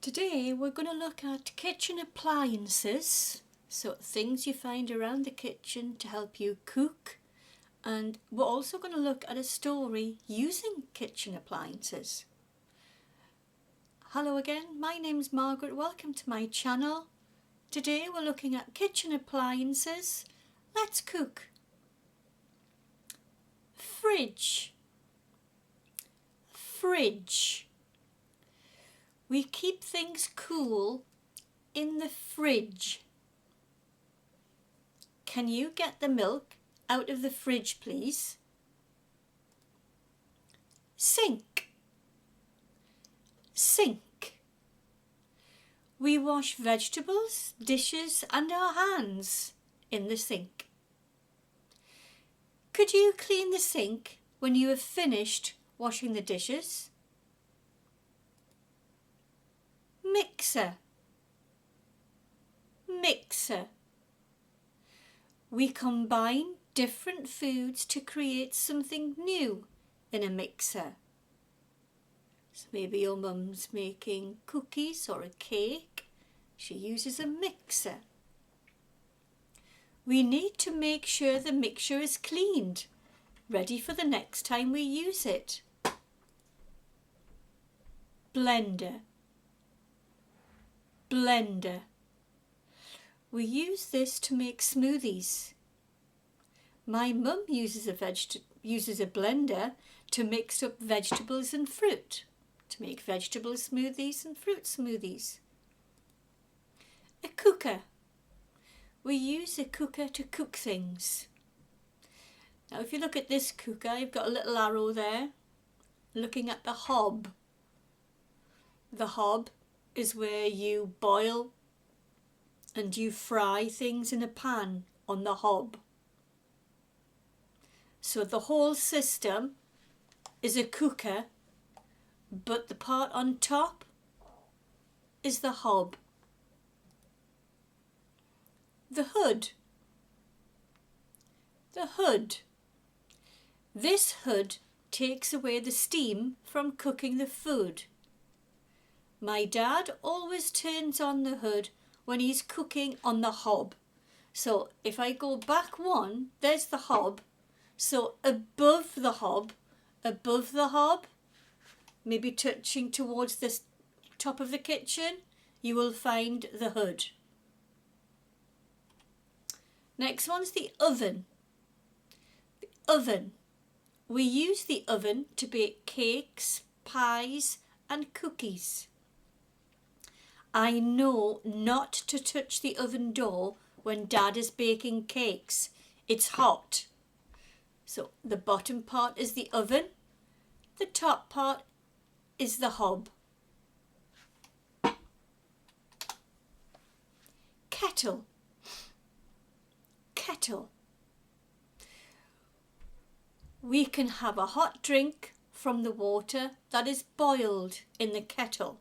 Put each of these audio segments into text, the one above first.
Today we're going to look at kitchen appliances, so things you find around the kitchen to help you cook, and we're also going to look at a story using kitchen appliances. Hello again, my name's Margaret, welcome to my channel. Today we're looking at kitchen appliances. Let's cook. Fridge. Fridge. We keep things cool in the fridge. Can you get the milk out of the fridge, please? Sink. Sink. We wash vegetables, dishes and our hands in the sink. Could you clean the sink when you have finished washing the dishes? Mixer. Mixer. We combine different foods to create something new in a mixer. So maybe your mum's making cookies or a cake. She uses a mixer. We need to make sure the mixture is cleaned, ready for the next time we use it. Blender. Blender. We use this to make smoothies. My mum uses a blender to mix up vegetables and fruit, to make vegetable smoothies and fruit smoothies. A cooker. We use a cooker to cook things. Now if you look at this cooker, you've got a little arrow there looking at the hob. The hob is where you boil and you fry things in a pan on the hob. So the whole system is a cooker, but the part on top is the hob. The hood. The hood. This hood takes away the steam from cooking the food. My dad always turns on the hood when he's cooking on the hob. So if I go back one, there's the hob. So above the hob, maybe touching towards the top of the kitchen, you will find the hood. Next one's the oven. The oven. We use the oven to bake cakes, pies and cookies. I know not to touch the oven door when Dad is baking cakes. It's hot. So the bottom part is the oven. The top part is the hob. Kettle. Kettle. We can have a hot drink from the water that is boiled in the kettle.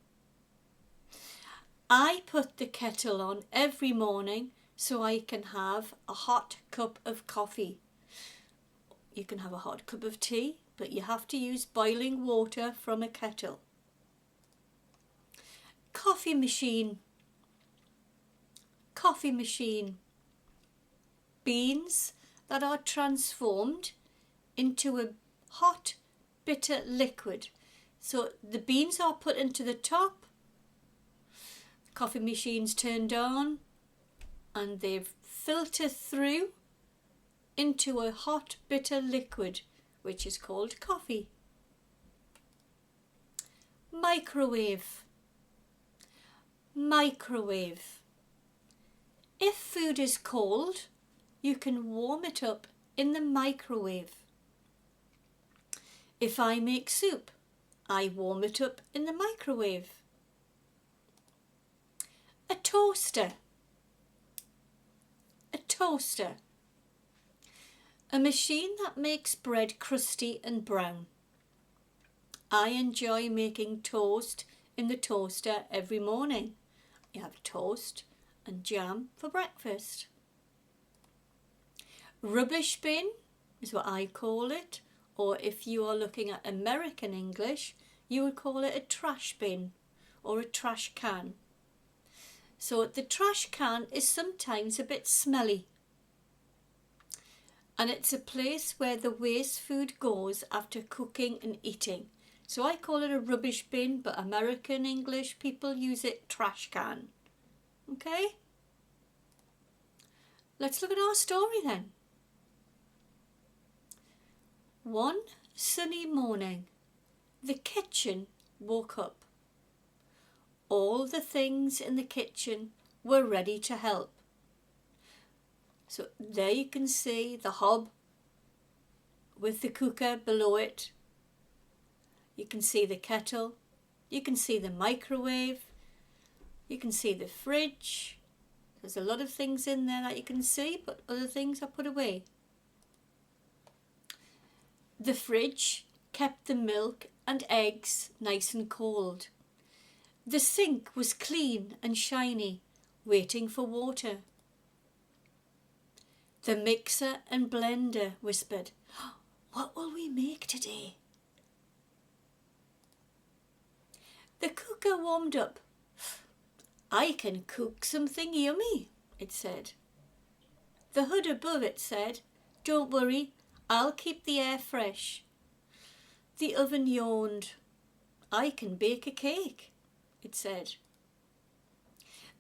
I put the kettle on every morning so I can have a hot cup of coffee. You can have a hot cup of tea, but you have to use boiling water from a kettle. Coffee machine. Coffee machine. Beans that are transformed into a hot, bitter liquid. So the beans are put into the top. Coffee machine's turned on and they filter through into a hot bitter liquid which is called coffee. Microwave. Microwave. If food is cold, you can warm it up in the microwave. If I make soup, I warm it up in the microwave. A toaster. A toaster. A machine that makes bread crusty and brown. I enjoy making toast in the toaster every morning. You have toast and jam for breakfast. Rubbish bin is what I call it, or if you are looking at American English, you would call it a trash bin or a trash can. So the trash can is sometimes a bit smelly, and it's a place where the waste food goes after cooking and eating. So I call it a rubbish bin, but American English people use it trash can. Okay? Let's look at our story then. One sunny morning, the kitchen woke up. All the things in the kitchen were ready to help. So there you can see the hob with the cooker below it. You can see the kettle. You can see the microwave. You can see the fridge. There's a lot of things in there that you can see, but other things are put away. The fridge kept the milk and eggs nice and cold. The sink was clean and shiny, waiting for water. The mixer and blender whispered, "What will we make today?" The cooker warmed up. "I can cook something yummy," it said. The hood above it said, "Don't worry, I'll keep the air fresh." The oven yawned. "I can bake a cake," it said.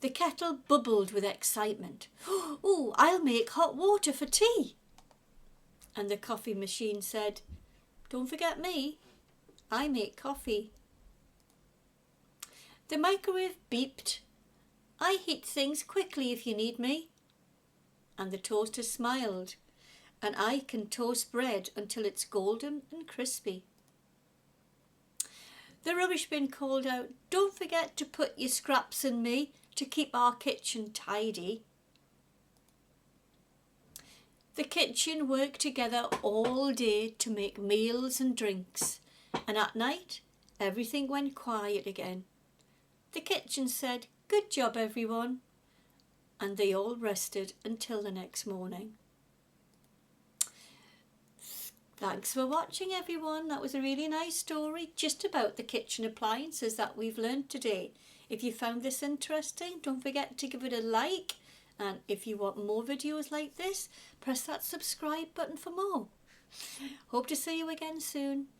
The kettle bubbled with excitement. "Oh, I'll make hot water for tea." And the coffee machine said, "Don't forget me, I make coffee." The microwave beeped. "I heat things quickly if you need me." And the toaster smiled. "And I can toast bread until it's golden and crispy." The rubbish bin called out, "Don't forget to put your scraps in me to keep our kitchen tidy." The kitchen worked together all day to make meals and drinks, and at night everything went quiet again. The kitchen said, "Good job, everyone," and they all rested until the next morning. Thanks for watching, everyone. That was a really nice story just about the kitchen appliances that we've learned today. If you found this interesting, don't forget to give it a like. And if you want more videos like this, press that subscribe button for more. Hope to see you again soon.